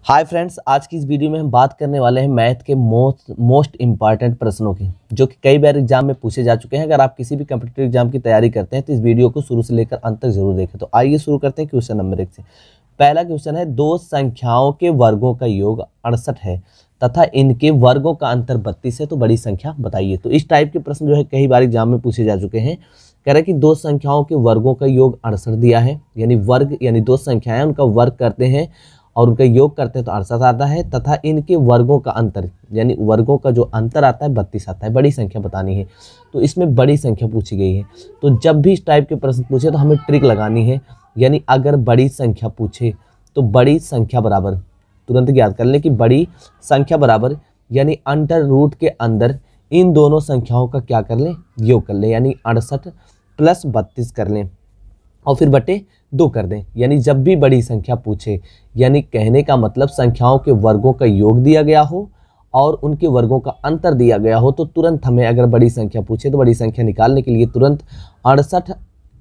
Hi friends, आज की इस वीडियो में हम बात करने वाले हैं मैथ के मोस्ट इम्पॉर्टेंट प्रश्नों की, जो कि कई बार एग्जाम में पूछे जा चुके हैं। अगर आप किसी भी कम्पिटिटिव एग्जाम की तैयारी करते हैं तो इस वीडियो को शुरू से लेकर अंत तक जरूर देखें। तो आइए शुरू करते हैं क्वेश्चन नंबर 1 से। पहला क्वेश्चन है, दो संख्याओं के वर्गों का योग 68 है तथा इनके वर्गों का अंतर 32 है, तो बड़ी संख्या बताइए। तो इस टाइप के प्रश्न जो है कई बार एग्जाम में पूछे जा चुके हैं। कह रहे हैं कि दो संख्याओं के वर्गों का योग 68 दिया है, यानी वर्ग यानी दो संख्याएं उनका वर्ग करते हैं और उनका योग करते हैं तो 68 आता है, तथा इनके वर्गों का अंतर यानी वर्गों का जो अंतर आता है 32 आता है। बड़ी संख्या बतानी है, तो इसमें बड़ी संख्या पूछी गई है। तो जब भी इस टाइप के प्रश्न पूछे तो हमें ट्रिक लगानी है, यानी अगर बड़ी संख्या पूछे तो बड़ी संख्या बराबर तुरंत ज्ञात कर लें कि बड़ी संख्या बराबर यानी अंडर रूट के अंदर इन दोनों संख्याओं का क्या कर लें, योग कर लें, यानी 68 प्लस 32 कर लें और फिर बटे 2 कर दें। यानी जब भी बड़ी संख्या पूछे, यानी कहने का मतलब संख्याओं के वर्गों का योग दिया गया हो और उनके वर्गों का अंतर दिया गया हो, तो तुरंत हमें अगर बड़ी संख्या पूछे तो बड़ी संख्या निकालने के लिए तुरंत 68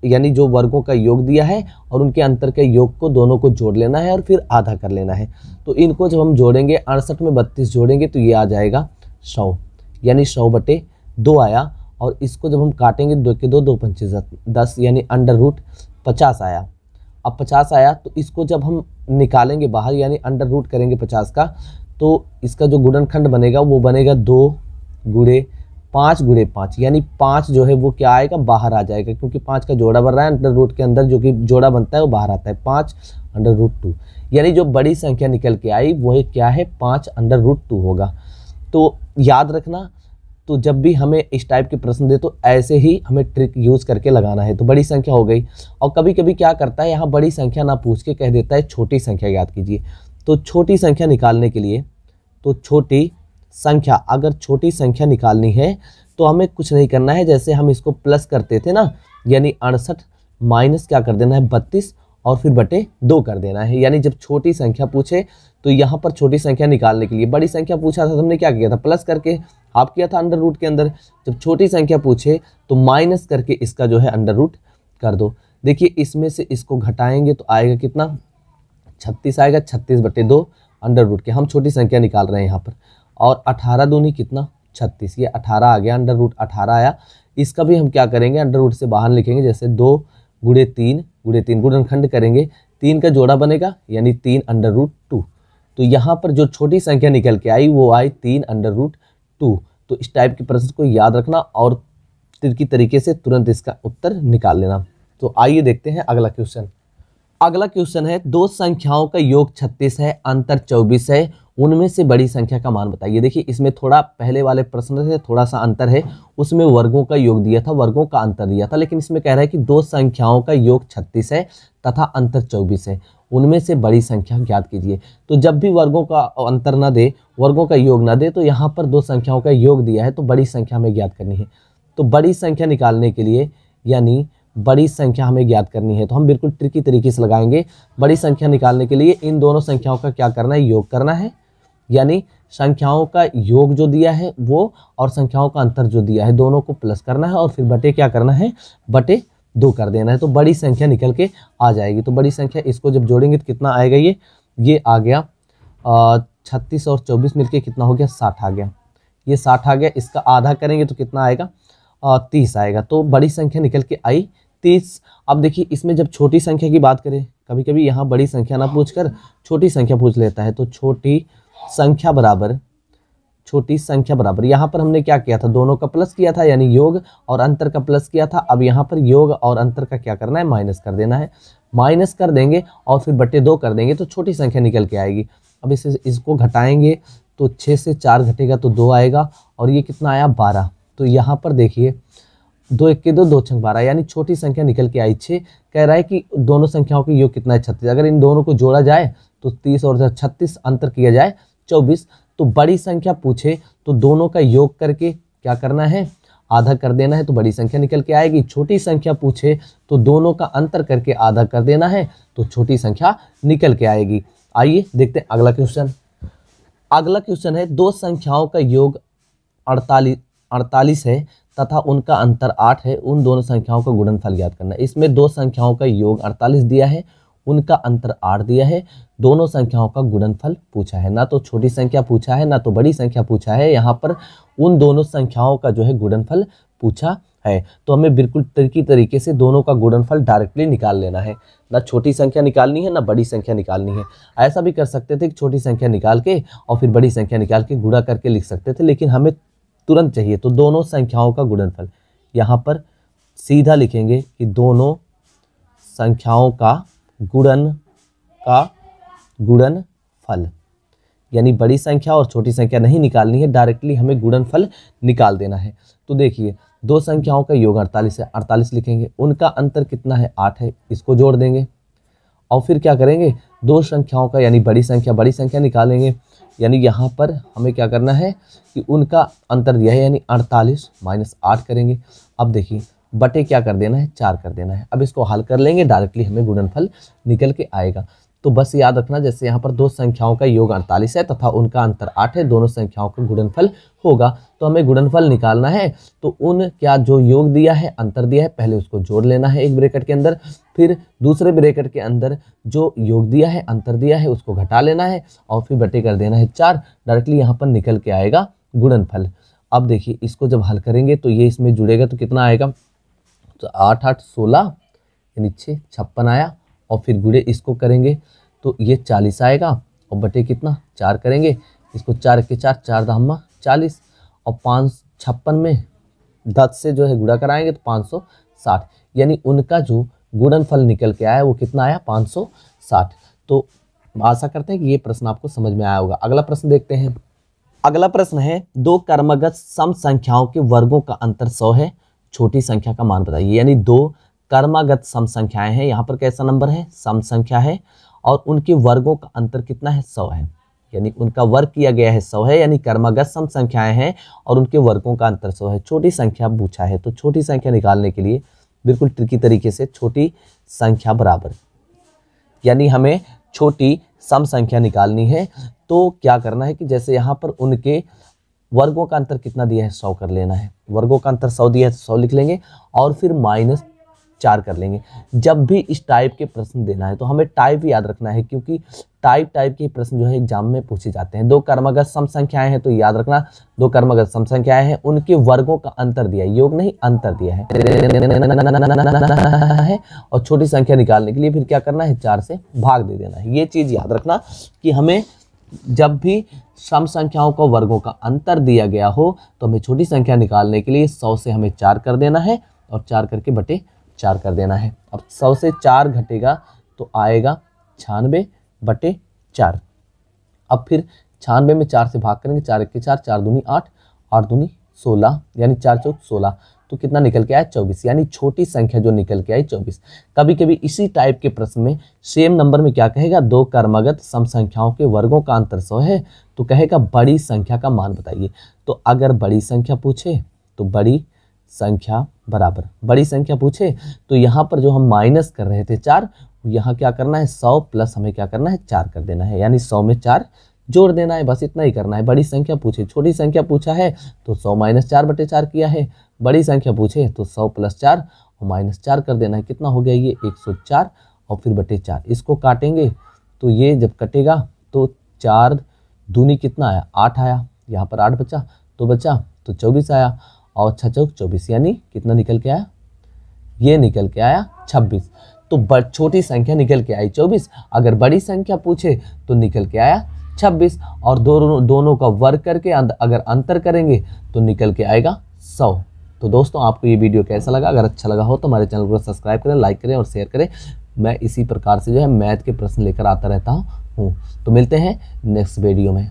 यानी जो वर्गों का योग दिया है और उनके अंतर के योग को दोनों को जोड़ लेना है और फिर आधा कर लेना है। तो इनको जब हम जोड़ेंगे 68 में 32 जोड़ेंगे तो ये आ जाएगा 100, यानी 100 बटे 2 आया। और इसको जब हम काटेंगे 2 के 2 2 पंचे 10 यानी अंडर रूट 50 आया। अब 50 आया तो इसको जब हम निकालेंगे बाहर यानी अंडर रूट करेंगे 50 का, तो इसका जो गुणनखंड बनेगा वो बनेगा 2 गुणे 5 गुणे 5, यानी 5 जो है वो क्या आएगा, बाहर आ जाएगा, क्योंकि 5 का जोड़ा बन रहा है अंडर रूट के अंदर, जो कि जोड़ा बनता है वो बाहर आता है 5 अंडर रूट 2, यानी जो बड़ी संख्या निकल के आई वो क्या है 5 अंडर रूट 2 होगा। तो याद रखना, तो जब भी हमें इस टाइप के प्रश्न दे तो ऐसे ही हमें ट्रिक यूज़ करके लगाना है। तो बड़ी संख्या हो गई, और कभी कभी क्या करता है यहाँ बड़ी संख्या ना पूछ के कह देता है छोटी संख्या याद कीजिए। तो छोटी संख्या निकालने के लिए, तो छोटी संख्या अगर छोटी संख्या निकालनी है तो हमें कुछ नहीं करना है, जैसे हम इसको प्लस करते थे ना, यानी 68 माइनस क्या कर देना है 32 और फिर बटे 2 कर देना है। यानी जब छोटी संख्या पूछे तो यहाँ पर छोटी संख्या निकालने के लिए, बड़ी संख्या पूछा था तो हमने क्या किया था, प्लस करके हाफ किया था अंडर रूट के अंदर। जब छोटी संख्या पूछे तो माइनस करके इसका जो है अंडर रूट कर दो। देखिए इसमें से इसको घटाएंगे तो आएगा कितना, 36 आएगा, 36 बटे 2 अंडर रूट के, हम छोटी संख्या निकाल रहे हैं यहाँ पर। और 18 दूनी कितना 36, ये 18 आ गया, अंडर रूट 18 आया। इसका भी हम क्या करेंगे, अंडर रूट से बाहर लिखेंगे, जैसे 2 गुणे 3 गुणनखंड करेंगे, 3 का जोड़ा बनेगा यानी 3 अंडर रूट 2। तो यहाँ पर जो छोटी संख्या निकल के आई वो आई 3 अंडर रूट 2। तो इस टाइप के प्रश्न को याद रखना और तिरकी तरीके से तुरंत इसका उत्तर निकाल लेना। तो आइए देखते हैं अगला क्वेश्चन। अगला क्वेश्चन है, दो संख्याओं का योग 36 है, अंतर 24 है, उनमें से बड़ी संख्या का मान बताइए। देखिए इसमें थोड़ा पहले वाले प्रश्न से थोड़ा सा अंतर है, उसमें वर्गों का योग दिया था, वर्गों का अंतर दिया था, लेकिन इसमें कह रहा है कि दो संख्याओं का योग 36 है तथा अंतर 24 है, उनमें से बड़ी संख्या ज्ञात कीजिए। तो जब भी वर्गों का अंतर ना दे, वर्गों का योग ना दे, तो यहाँ पर दो संख्याओं का योग दिया है तो बड़ी संख्या हमें ज्ञात करनी है। तो बड़ी संख्या निकालने के लिए, यानी बड़ी संख्या हमें ज्ञात करनी है, तो हम बिल्कुल ट्रिकी तरीके से लगाएंगे। बड़ी संख्या निकालने के लिए इन दोनों संख्याओं का क्या करना है, योग करना है, यानी संख्याओं का योग जो दिया है वो और संख्याओं का अंतर जो दिया है दोनों को प्लस करना है और फिर बटे क्या करना है, बटे 2 कर देना है। तो बड़ी संख्या निकल के आ जाएगी। तो बड़ी संख्या इसको जब जोड़ेंगे तो कितना आएगा, ये आ गया 36 और 24 मिलके कितना हो गया, 60 आ गया, ये 60 आ गया। इसका आधा करेंगे तो कितना आएगा, 30 आएगा। तो बड़ी संख्या निकल के आई 30। अब देखिए इसमें जब छोटी संख्या की बात करें, कभी कभी यहाँ बड़ी संख्या ना पूछकर छोटी संख्या पूछ लेता है, तो छोटी संख्या बराबर यहाँ पर हमने क्या किया था, दोनों का प्लस किया था, यानी योग और अंतर का प्लस किया था। अब यहाँ पर योग और अंतर का क्या करना है, माइनस कर देना है, माइनस कर देंगे और फिर बटे 2 कर देंगे तो छोटी संख्या निकल के आएगी। अब इसको घटाएंगे तो 6 से 4 घटेगा तो 2 आएगा और ये कितना आया 12। तो यहाँ पर देखिए 2 1 के 2 2 6 12, यानी छोटी संख्या निकल के आई 6। कह रहा है कि दोनों संख्याओं का योग कितना है 36, अगर इन दोनों को जोड़ा जाए तो 30 और 36 अंतर किया जाए 24। तो बड़ी संख्या पूछे तो दोनों का योग करके क्या करना है, आधा कर देना है, तो बड़ी संख्या निकल के आएगी। छोटी संख्या पूछे तो दोनों का अंतर करके आधा कर देना है, तो छोटी संख्या निकल के आएगी। आइए देखते हैं अगला क्वेश्चन। अगला क्वेश्चन है, दो संख्याओं का योग 48 है तथा उनका अंतर 8 है, उन दोनों संख्याओं का गुणनफल ज्ञात करना है। इसमें दो संख्याओं का योग 48 दिया है, उनका अंतर 8 दिया है, दोनों संख्याओं का गुणनफल पूछा है। ना तो छोटी संख्या पूछा है ना तो बड़ी संख्या पूछा है, यहाँ पर उन दोनों संख्याओं का जो है गुणनफल पूछा है। तो हमें बिल्कुल ट्रिकी तरीके से दोनों का गुणनफल डायरेक्टली निकाल लेना है, ना छोटी संख्या निकालनी है ना बड़ी संख्या निकालनी है। ऐसा भी कर सकते थे कि छोटी संख्या निकाल के और फिर बड़ी संख्या निकाल के गुणा करके लिख सकते थे, लेकिन हमें तुरंत चाहिए तो दोनों संख्याओं का गुणनफल। यहाँ पर सीधा लिखेंगे कि दोनों संख्याओं का गुणनफल, यानी बड़ी संख्या और छोटी संख्या नहीं निकालनी है, डायरेक्टली हमें गुणनफल निकाल देना है। तो देखिए दो संख्याओं का योग 48 है, 48 लिखेंगे, उनका अंतर कितना है 8 है, इसको जोड़ देंगे और फिर क्या करेंगे दो संख्याओं का यानी बड़ी संख्या निकालेंगे। यानी यहाँ पर हमें क्या करना है कि उनका अंतर दिया है यानी 48 माइनस 8 करेंगे। अब देखिए बटे क्या कर देना है 4 कर देना है। अब इसको हल कर लेंगे, डायरेक्टली हमें गुणनफल निकल के आएगा। तो बस याद रखना जैसे यहाँ पर दो संख्याओं का योग 48 है तथा उनका अंतर 8 है, दोनों संख्याओं का गुणनफल होगा। तो हमें गुणनफल निकालना है तो उन क्या जो योग दिया है अंतर दिया है पहले उसको जोड़ लेना है एक ब्रैकेट के अंदर, फिर दूसरे ब्रैकेट के अंदर जो योग दिया है अंतर दिया है उसको घटा लेना है और फिर बटे कर देना है 4। डायरेक्टली यहाँ पर निकल के आएगा गुणनफल। अब देखिए इसको जब हल करेंगे तो ये इसमें जुड़ेगा तो कितना आएगा, तो 8 8 16 यानी 6 56 आया और फिर गुणे इसको करेंगे तो ये 40 आएगा और बटे कितना 4 करेंगे, इसको 4 के 4 4 दामा 40 और 556 में 10 से जो है गुणा कराएंगे तो 560, यानी उनका जो गुणनफल निकल के आया वो कितना आया 560। तो आशा करते हैं कि ये प्रश्न आपको समझ में आया होगा। अगला प्रश्न देखते हैं। अगला प्रश्न है दो क्रमगत सम संख्याओं के वर्गों का अंतर 100 है, छोटी संख्या का मान बताइए। यानी दो क्रमागत सम संख्याएं हैं, यहाँ पर कैसा नंबर है सम संख्या है और उनके वर्गों का अंतर कितना है 100 है, यानी उनका वर्ग किया गया है 100 है, यानी क्रमागत सम संख्याएं हैं और उनके वर्गों का अंतर 100 है। छोटी संख्या पूछा है तो छोटी संख्या निकालने के लिए बिल्कुल ट्रिकी तरीके से छोटी संख्या बराबर, यानी हमें छोटी सम संख्या निकालनी है। तो क्या करना है कि जैसे यहाँ पर उनके वर्गों का अंतर कितना दिया है 100 कर लेना है, वर्गों का अंतर 100 दिया है तो 100 लिख लेंगे और फिर -4 कर लेंगे। जब भी इस टाइप के प्रश्न देना है तो हमें टाइप याद रखना है, क्योंकि टाइप के प्रश्न जो है एग्जाम में पूछे जाते हैं। दो क्रमगत सम संख्याएं हैं तो याद रखना दो क्रमगत सम संख्याएं हैं, उनके वर्गों का अंतर दिया है, योग नहीं अंतर दिया है और छोटी संख्या निकालने के लिए फिर क्या करना है 4 से भाग दे देना है। ये चीज याद रखना कि हमें जब भी सम संख्याओं को वर्गों का अंतर दिया गया हो तो हमें छोटी संख्या निकालने के लिए 100 से हमें 4 कर देना है और 4 करके बटे 4 कर देना है। अब 100 से 4 घटेगा तो आएगा 96 बटे 4। अब फिर 96 में 4 से भाग करेंगे, 4 1 4 4 दूनी 8 8 दूनी 16 यानी 4 चौक 16, तो कितना निकल के आया 24, यानी छोटी संख्या जो निकल के आई 24। कभी कभी इसी टाइप के प्रश्न में सेम नंबर में क्या कहेगा दो क्रमगत सम संख्याओं के वर्गों का अंतर 100 है तो कहेगा बड़ी संख्या का मान बताइए। तो अगर बड़ी संख्या पूछे तो बड़ी संख्या बराबर, बड़ी संख्या पूछे तो यहाँ पर जो हम माइनस कर रहे थे 4, यहाँ क्या करना है 100 प्लस हमें क्या करना है 4 कर देना है, यानी 100 में 4 जोड़ देना है, बस इतना ही करना है। बड़ी संख्या पूछे, छोटी संख्या पूछा है तो 100 - 4 बटे 4 किया है, बड़ी संख्या पूछे तो 100 + 4 और -4 कर देना है। कितना हो गया ये 104 और फिर बटे 4, इसको काटेंगे तो ये जब कटेगा तो 4 दूनी कितना आया 8 आया, यहाँ पर 8 बचा तो 24 आया और 6 चौक 24, यानी कितना निकल के आया ये निकल के आया 26। तो छोटी संख्या निकल के आई 24, अगर बड़ी संख्या पूछे तो निकल के आया 26 और दोनों का वर्ग करके अगर अंतर करेंगे तो निकल के आएगा 100। तो दोस्तों आपको ये वीडियो कैसा लगा, अगर अच्छा लगा हो तो हमारे चैनल को सब्सक्राइब करें, लाइक करें और शेयर करें। मैं इसी प्रकार से जो है मैथ के प्रश्न लेकर आता रहता हूँ। तो मिलते हैं नेक्स्ट वीडियो में।